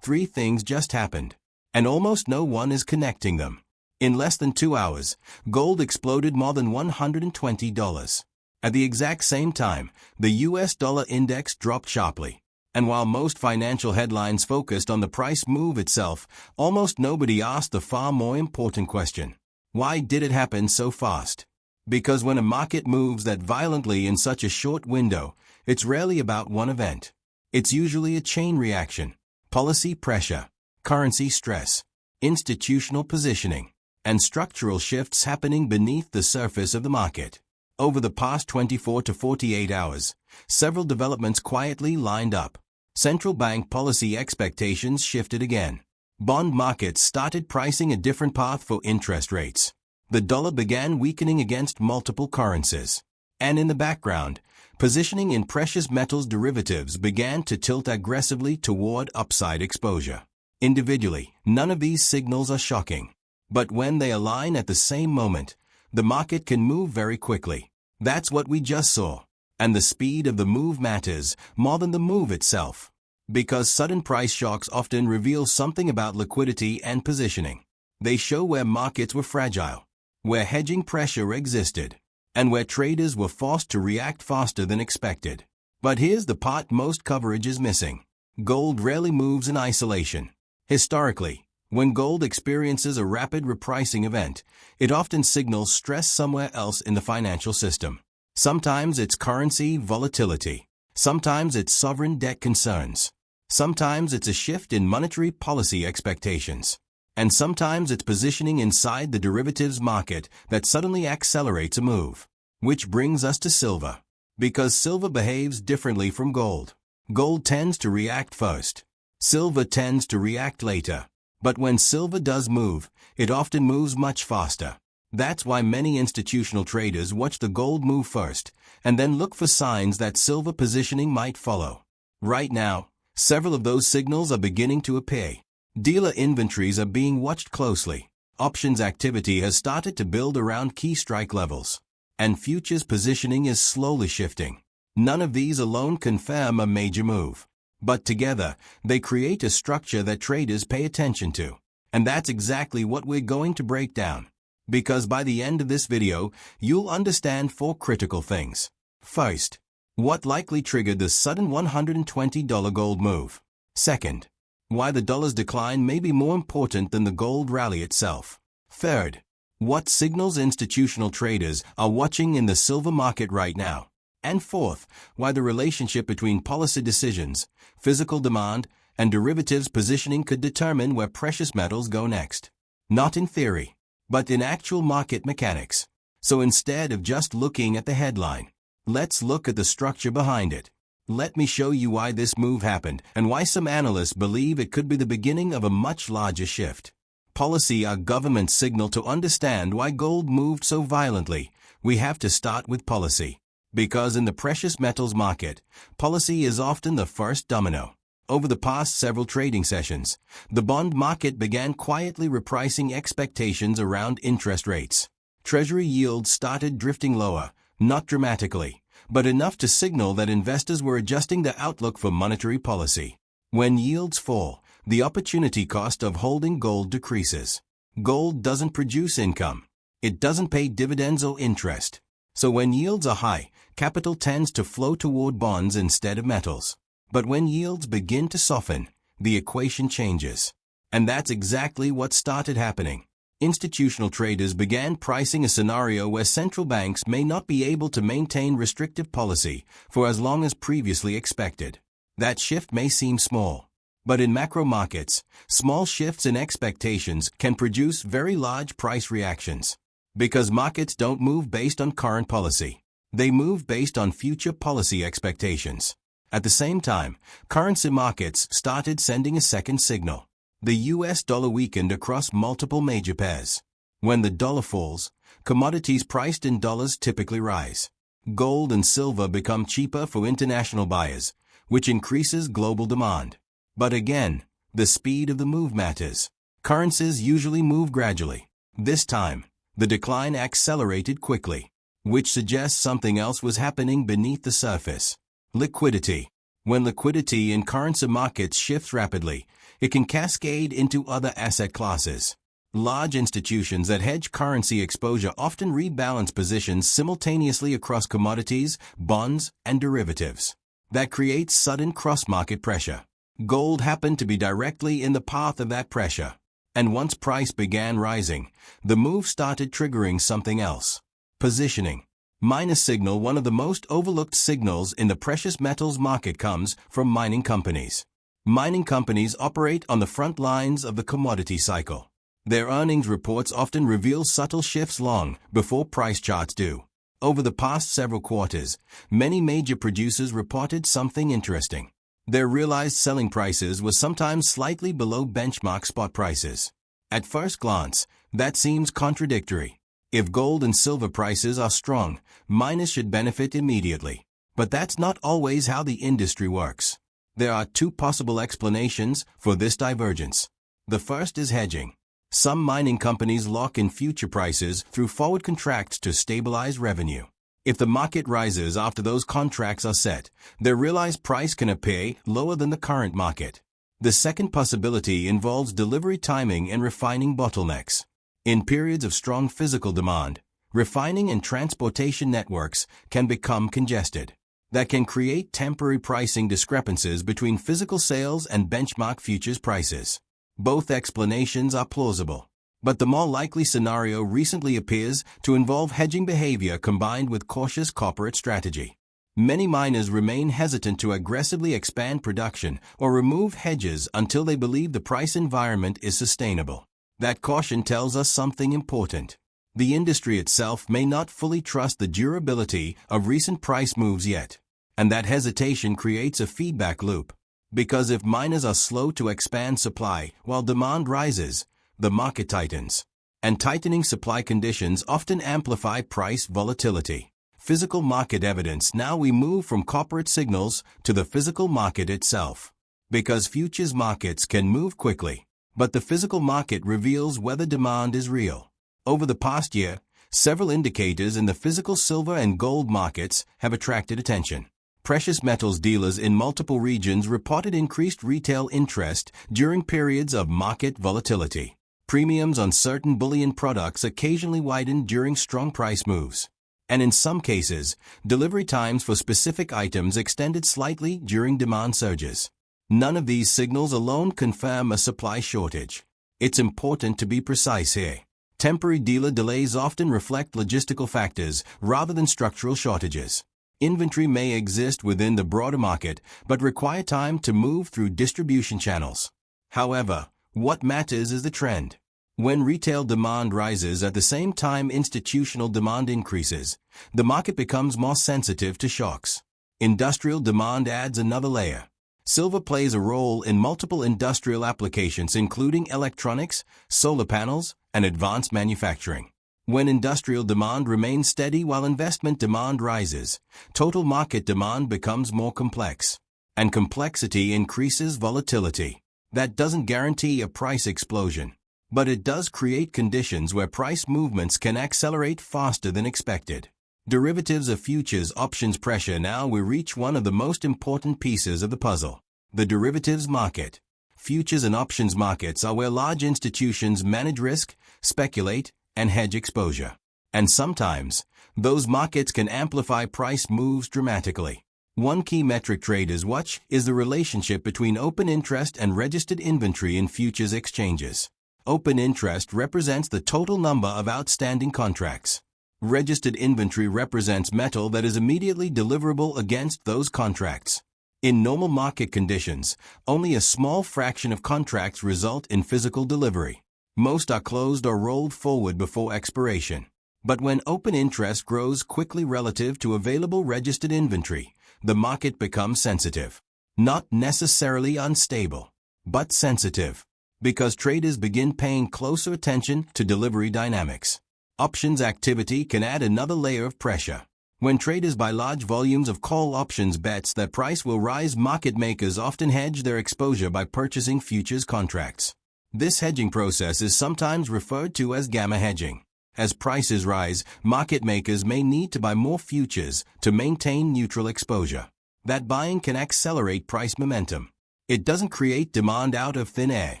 Three things just happened, and almost no one is connecting them. In less than 2 hours, gold exploded more than $120. At the exact same time, the US dollar index dropped sharply. And while most financial headlines focused on the price move itself, almost nobody asked the far more important question. Why did it happen so fast? Because when a market moves that violently in such a short window, it's rarely about one event. It's usually a chain reaction, policy pressure, currency stress, institutional positioning, and structural shifts happening beneath the surface of the market. Over the past 24 to 48 hours, several developments quietly lined up. Central bank policy expectations shifted again. Bond markets started pricing a different path for interest rates. The dollar began weakening against multiple currencies. And in the background, positioning in precious metals derivatives began to tilt aggressively toward upside exposure. Individually, none of these signals are shocking. But when they align at the same moment, the market can move very quickly. That's what we just saw. And the speed of the move matters more than the move itself. Because sudden price shocks often reveal something about liquidity and positioning. They show where markets were fragile, where hedging pressure existed, and where traders were forced to react faster than expected. But here's the part most coverage is missing. Gold rarely moves in isolation. Historically, when gold experiences a rapid repricing event, it often signals stress somewhere else in the financial system. Sometimes it's currency volatility. Sometimes it's sovereign debt concerns. Sometimes it's a shift in monetary policy expectations. And sometimes it's positioning inside the derivatives market that suddenly accelerates a move. Which brings us to silver. Because silver behaves differently from gold. Gold tends to react first. Silver tends to react later. But when silver does move, it often moves much faster. That's why many institutional traders watch the gold move first, and then look for signs that silver positioning might follow. Right now, several of those signals are beginning to appear. Dealer inventories are being watched closely. Options activity has started to build around key strike levels. And futures positioning is slowly shifting. None of these alone confirm a major move. But together, they create a structure that traders pay attention to. And that's exactly what we're going to break down. Because by the end of this video, you'll understand 4 critical things. First, what likely triggered the sudden $120 gold move? Second, why the dollar's decline may be more important than the gold rally itself. Third, what signals institutional traders are watching in the silver market right now. And fourth, why the relationship between policy decisions, physical demand, and derivatives positioning could determine where precious metals go next. Not in theory, but in actual market mechanics. So instead of just looking at the headline, let's look at the structure behind it. Let me show you why this move happened and why some analysts believe it could be the beginning of a much larger shift. Policy, our government's signal. To understand why gold moved so violently, we have to start with policy. Because in the precious metals market, policy is often the first domino. Over the past several trading sessions, the bond market began quietly repricing expectations around interest rates. Treasury yields started drifting lower, not dramatically, but enough to signal that investors were adjusting their outlook for monetary policy. When yields fall, the opportunity cost of holding gold decreases. Gold doesn't produce income. It doesn't pay dividends or interest. So when yields are high, capital tends to flow toward bonds instead of metals. But when yields begin to soften, the equation changes. And that's exactly what started happening. Institutional traders began pricing a scenario where central banks may not be able to maintain restrictive policy for as long as previously expected. That shift may seem small. But in macro markets, small shifts in expectations can produce very large price reactions. Because markets don't move based on current policy. They move based on future policy expectations. At the same time, currency markets started sending a second signal. The US dollar weakened across multiple major pairs. When the dollar falls, commodities priced in dollars typically rise. Gold and silver become cheaper for international buyers, which increases global demand. But again, the speed of the move matters. Currencies usually move gradually. This time, the decline accelerated quickly, which suggests something else was happening beneath the surface. Liquidity. When liquidity in currency markets shifts rapidly, it can cascade into other asset classes. Large institutions that hedge currency exposure often rebalance positions simultaneously across commodities, bonds, and derivatives. That creates sudden cross-market pressure. Gold happened to be directly in the path of that pressure. And once price began rising, the move started triggering something else. Positioning. Miners signal. One of the most overlooked signals in the precious metals market comes from mining companies. Mining companies operate on the front lines of the commodity cycle. Their earnings reports often reveal subtle shifts long before price charts do. Over the past several quarters, many major producers reported something interesting. Their realized selling prices were sometimes slightly below benchmark spot prices. At first glance, that seems contradictory. If gold and silver prices are strong, miners should benefit immediately. But that's not always how the industry works. There are two possible explanations for this divergence. The first is hedging. Some mining companies lock in future prices through forward contracts to stabilize revenue. If the market rises after those contracts are set, their realized price can appear lower than the current market. The second possibility involves delivery timing and refining bottlenecks. In periods of strong physical demand, refining and transportation networks can become congested. That can create temporary pricing discrepancies between physical sales and benchmark futures prices. Both explanations are plausible. But the more likely scenario recently appears to involve hedging behavior combined with cautious corporate strategy. Many miners remain hesitant to aggressively expand production or remove hedges until they believe the price environment is sustainable. That caution tells us something important. The industry itself may not fully trust the durability of recent price moves yet. And that hesitation creates a feedback loop. Because if miners are slow to expand supply while demand rises, the market tightens. And tightening supply conditions often amplify price volatility. Physical market evidence. Now we move from corporate signals to the physical market itself. Because futures markets can move quickly, but the physical market reveals whether demand is real. Over the past year, several indicators in the physical silver and gold markets have attracted attention. Precious metals dealers in multiple regions reported increased retail interest during periods of market volatility. Premiums on certain bullion products occasionally widened during strong price moves. And in some cases, delivery times for specific items extended slightly during demand surges. None of these signals alone confirm a supply shortage. It's important to be precise here. Temporary dealer delays often reflect logistical factors rather than structural shortages. Inventory may exist within the broader market, but require time to move through distribution channels. However, what matters is the trend. When retail demand rises at the same time institutional demand increases, the market becomes more sensitive to shocks. Industrial demand adds another layer. Silver plays a role in multiple industrial applications including electronics, solar panels, and advanced manufacturing. When industrial demand remains steady while investment demand rises, total market demand becomes more complex. And complexity increases volatility. That doesn't guarantee a price explosion, but it does create conditions where price movements can accelerate faster than expected. Derivatives of futures options pressure. Now we reach one of the most important pieces of the puzzle, the derivatives market. Futures and options markets are where large institutions manage risk, speculate, and hedge exposure. And sometimes, those markets can amplify price moves dramatically. One key metric traders watch is the relationship between open interest and registered inventory in futures exchanges. Open interest represents the total number of outstanding contracts. Registered inventory represents metal that is immediately deliverable against those contracts. In normal market conditions, only a small fraction of contracts result in physical delivery. Most are closed or rolled forward before expiration. But when open interest grows quickly relative to available registered inventory, the market becomes sensitive. Not necessarily unstable, but sensitive. Because traders begin paying closer attention to delivery dynamics. Options activity can add another layer of pressure. When traders buy large volumes of call options bets that price will rise, market makers often hedge their exposure by purchasing futures contracts. This hedging process is sometimes referred to as gamma hedging. As prices rise, market makers may need to buy more futures to maintain neutral exposure. that buying can accelerate price momentum. It doesn't create demand out of thin air,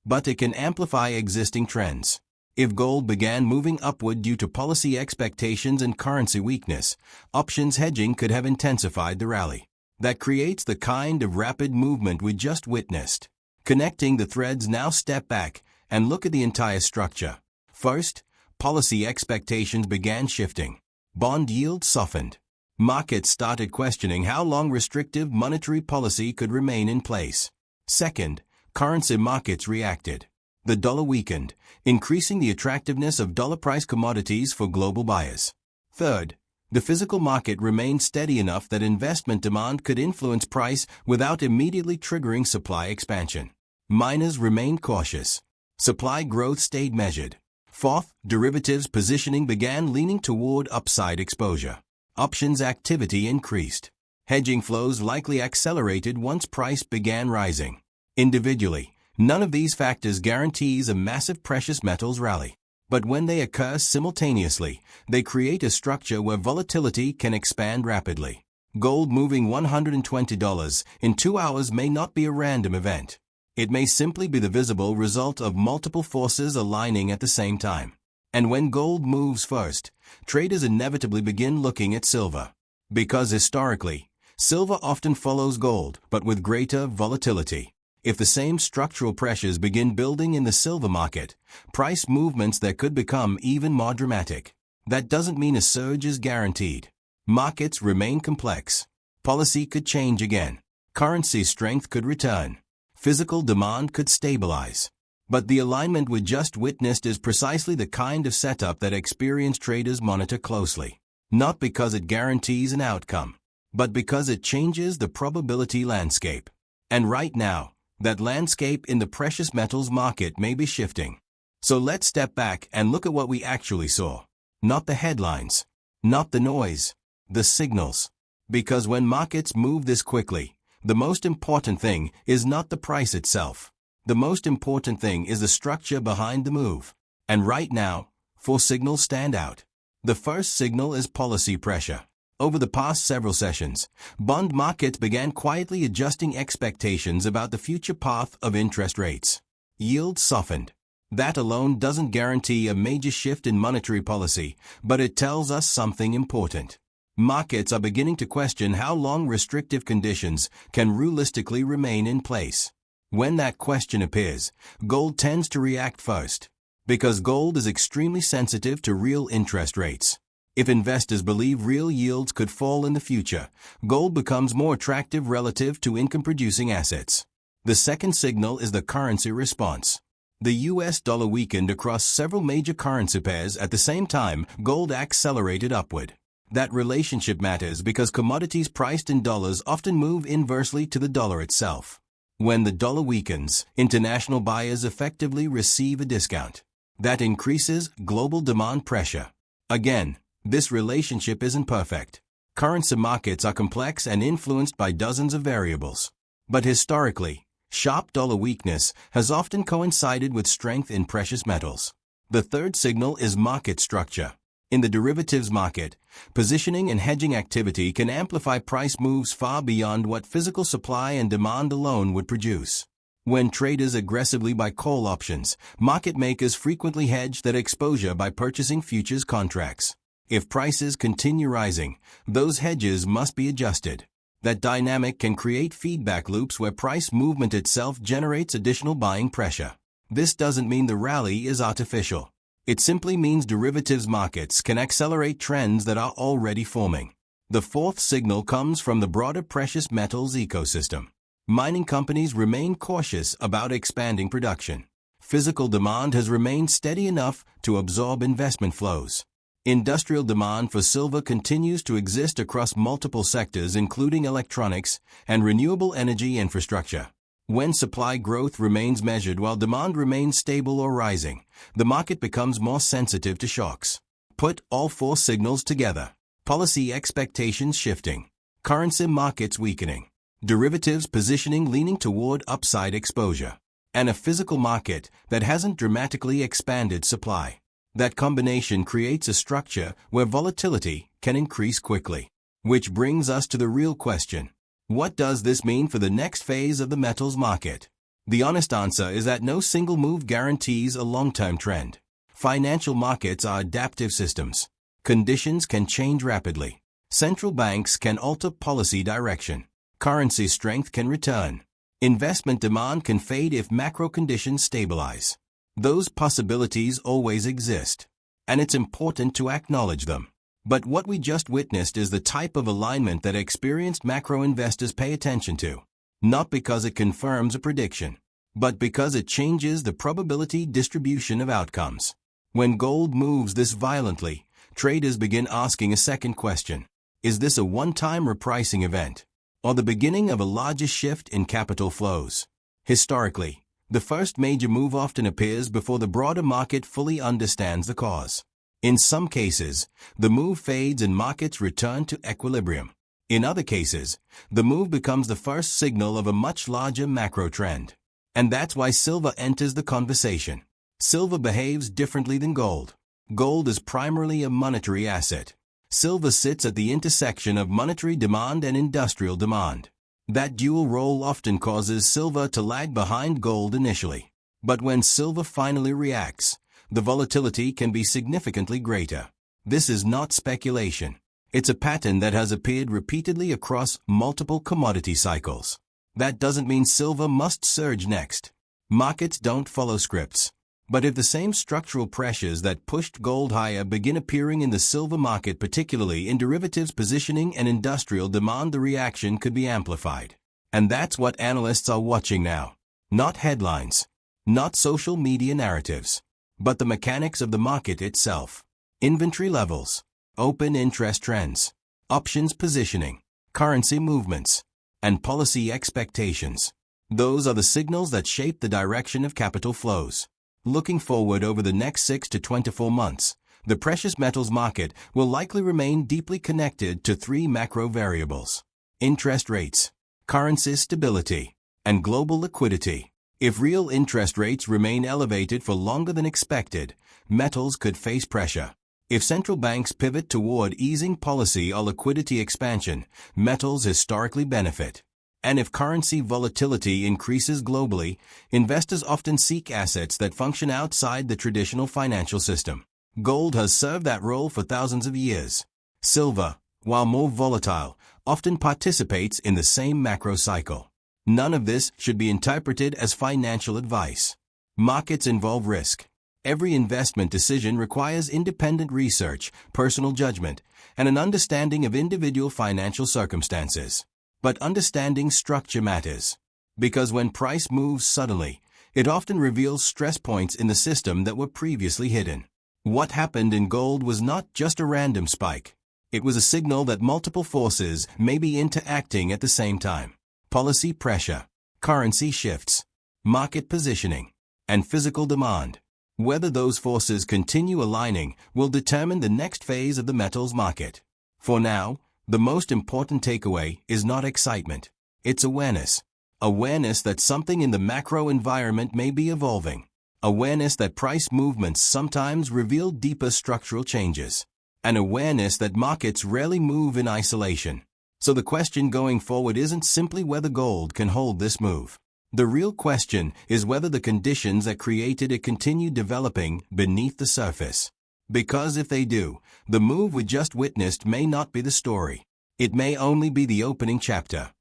but it can amplify existing trends. If gold began moving upward due to policy expectations and currency weakness, options hedging could have intensified the rally. That creates the kind of rapid movement we just witnessed. Connecting the threads, now step back and look at the entire structure. First, policy expectations began shifting. Bond yields softened. Markets started questioning how long restrictive monetary policy could remain in place. Second, currency markets reacted. The dollar weakened, increasing the attractiveness of dollar-priced commodities for global buyers. Third, the physical market remained steady enough that investment demand could influence price without immediately triggering supply expansion. Miners remained cautious. Supply growth stayed measured. Fourth, derivatives positioning began leaning toward upside exposure. Options activity increased. Hedging flows likely accelerated once price began rising. Individually, none of these factors guarantees a massive precious metals rally. But when they occur simultaneously, they create a structure where volatility can expand rapidly. Gold moving $120 in 2 hours may not be a random event. It may simply be the visible result of multiple forces aligning at the same time. And when gold moves first, traders inevitably begin looking at silver. Because historically, silver often follows gold, but with greater volatility. If the same structural pressures begin building in the silver market, price movements there could become even more dramatic. That doesn't mean a surge is guaranteed. Markets remain complex. Policy could change again. Currency strength could return. Physical demand could stabilize. But the alignment we just witnessed is precisely the kind of setup that experienced traders monitor closely. Not because it guarantees an outcome, but because it changes the probability landscape. And right now, that landscape in the precious metals market may be shifting. So let's step back and look at what we actually saw. Not the headlines, not the noise, the signals. Because when markets move this quickly, the most important thing is not the price itself. The most important thing is the structure behind the move. And right now, 4 signals stand out. The first signal is policy pressure. Over the past several sessions, bond markets began quietly adjusting expectations about the future path of interest rates. Yields softened. That alone doesn't guarantee a major shift in monetary policy, but it tells us something important. Markets are beginning to question how long restrictive conditions can realistically remain in place. When that question appears, gold tends to react first, because gold is extremely sensitive to real interest rates. If investors believe real yields could fall in the future, gold becomes more attractive relative to income-producing assets. The second signal is the currency response. The US dollar weakened across several major currency pairs at the same time gold accelerated upward. That relationship matters because commodities priced in dollars often move inversely to the dollar itself. When the dollar weakens, international buyers effectively receive a discount. That increases global demand pressure. Again, this relationship isn't perfect. Currency markets are complex and influenced by dozens of variables. But historically, sharp dollar weakness has often coincided with strength in precious metals. The third signal is market structure. In the derivatives market, positioning and hedging activity can amplify price moves far beyond what physical supply and demand alone would produce. When traders aggressively buy call options, market makers frequently hedge that exposure by purchasing futures contracts. If prices continue rising, those hedges must be adjusted. That dynamic can create feedback loops where price movement itself generates additional buying pressure. This doesn't mean the rally is artificial. It simply means derivatives markets can accelerate trends that are already forming. The fourth signal comes from the broader precious metals ecosystem. Mining companies remain cautious about expanding production. Physical demand has remained steady enough to absorb investment flows. Industrial demand for silver continues to exist across multiple sectors including electronics and renewable energy infrastructure. When supply growth remains measured while demand remains stable or rising, the market becomes more sensitive to shocks. Put all 4 signals together. Policy expectations shifting. Currency markets weakening. Derivatives positioning leaning toward upside exposure. And a physical market that hasn't dramatically expanded supply. That combination creates a structure where volatility can increase quickly. Which brings us to the real question. What does this mean for the next phase of the metals market? The honest answer is that no single move guarantees a long-term trend. Financial markets are adaptive systems. Conditions can change rapidly. Central banks can alter policy direction. Currency strength can return. Investment demand can fade if macro conditions stabilize. Those possibilities always exist, and it's important to acknowledge them. But what we just witnessed is the type of alignment that experienced macro investors pay attention to, not because it confirms a prediction, but because it changes the probability distribution of outcomes. When gold moves this violently, traders begin asking a second question. Is this a one-time repricing event, or the beginning of a larger shift in capital flows? Historically, the first major move often appears before the broader market fully understands the cause. In some cases, the move fades and markets return to equilibrium. In other cases, the move becomes the first signal of a much larger macro trend. And that's why silver enters the conversation. Silver behaves differently than gold. Gold is primarily a monetary asset. Silver sits at the intersection of monetary demand and industrial demand. That dual role often causes silver to lag behind gold initially. But when silver finally reacts, the volatility can be significantly greater. This is not speculation. It's a pattern that has appeared repeatedly across multiple commodity cycles. That doesn't mean silver must surge next. Markets don't follow scripts. But if the same structural pressures that pushed gold higher begin appearing in the silver market, particularly in derivatives positioning and industrial demand, the reaction could be amplified. And that's what analysts are watching now. Not headlines, not social media narratives, but the mechanics of the market itself. Inventory levels, open interest trends, options positioning, currency movements, and policy expectations. Those are the signals that shape the direction of capital flows. Looking forward over the next 6 to 24 months, the precious metals market will likely remain deeply connected to three macro variables: interest rates, currency stability, and global liquidity. If real interest rates remain elevated for longer than expected, metals could face pressure. If central banks pivot toward easing policy or liquidity expansion, metals historically benefit. And if currency volatility increases globally, investors often seek assets that function outside the traditional financial system. Gold has served that role for thousands of years. Silver, while more volatile, often participates in the same macro cycle. None of this should be interpreted as financial advice. Markets involve risk. Every investment decision requires independent research, personal judgment, and an understanding of individual financial circumstances. But understanding structure matters, because when price moves suddenly, it often reveals stress points in the system that were previously hidden. What happened in gold was not just a random spike. It was a signal that multiple forces may be interacting at the same time. Policy pressure, currency shifts, market positioning, and physical demand. Whether those forces continue aligning will determine the next phase of the metals market. For now, the most important takeaway is not excitement. It's awareness. Awareness that something in the macro environment may be evolving. Awareness that price movements sometimes reveal deeper structural changes. An awareness that markets rarely move in isolation. So the question going forward isn't simply whether gold can hold this move. The real question is whether the conditions that created it continue developing beneath the surface. Because if they do, the move we just witnessed may not be the story. It may only be the opening chapter.